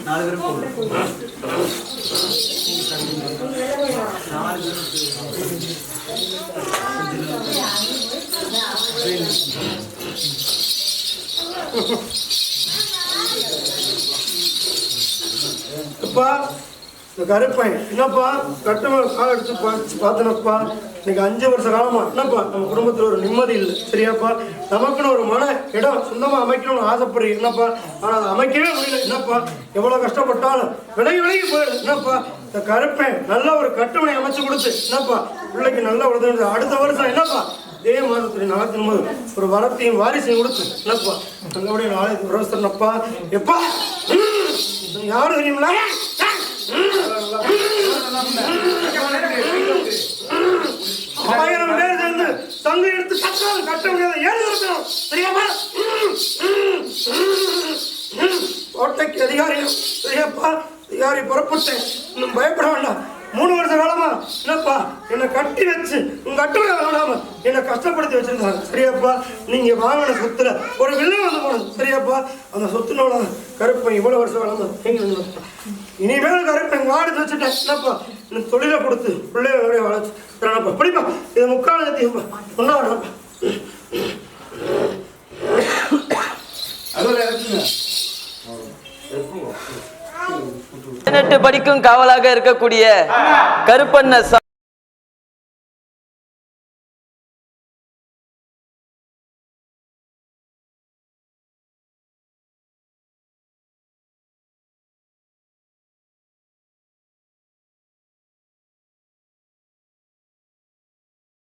அப்பா இந்த கருப்பேன் என்னப்பா கட்டண கால் எடுத்து பார்த்தனப்பா இன்னைக்கு 5 வருஷ காலமா என்னப்பா நம்ம குடும்பத்தில் ஒரு நிம்மதி இல்லை சரியாப்பா நமக்குன்னு ஒரு மன இடம் சொந்தமாக அமைக்கணும்னு ஆசைப்படுறீங்க என்னப்பா ஆனால் அதை அமைக்கவே முடியல என்னப்பா எவ்வளோ கஷ்டப்பட்டாலும் விலகி போயிடுது என்னப்பா இந்த கருப்பேன் நல்ல ஒரு கட்டுமனை அமைச்சு கொடுத்து என்னப்பா பிள்ளைக்கு நல்ல உதவி அடுத்த வருஷம் என்னப்பா இதே மாதத்துடைய நடத்தும் போது ஒரு வரத்தையும் வாரிசையும் கொடுத்து என்னப்பா நல்லபடிய நாளைக்கு விரோசனப்பா எப்பா யாரும் தெரியுங்களா 1000 பேர் சேர்ந்து தங்க எடுத்து கட்ட முடியாத 7 வருஷம் சரியாப்பா கோட்டைக்கு அதிகாரியும் சரியாப்பா அதிகாரி புறப்பட்டேன் இன்னும் பயப்பட வேண்டாம் 3 வருஷ காலமா என்னப்பா என்னை கட்டி வச்சு உங்க கட்டுரை வேணாம என்னை கஷ்டப்படுத்தி வச்சிருந்தாங்க சரியாப்பா நீங்க வாங்கின சொத்துல ஒரு வில்லை வந்து போனது சரியாப்பா அந்த சொத்துனோட கருப்பன் இவ்வளவு வருஷம் காலமா எங்க இனிமேல் கருப்பன் வாடி வச்சுட்டேன் என்னப்பா எனக்கு தொழிலை கொடுத்து பிள்ளைய வளர்த்து தரப்பா படிப்பா இதை முக்காலத்தி ஒன்னா வேணாப்பா படிக்கும் காவலாக இருக்கக்கூடிய கருப்பண்ண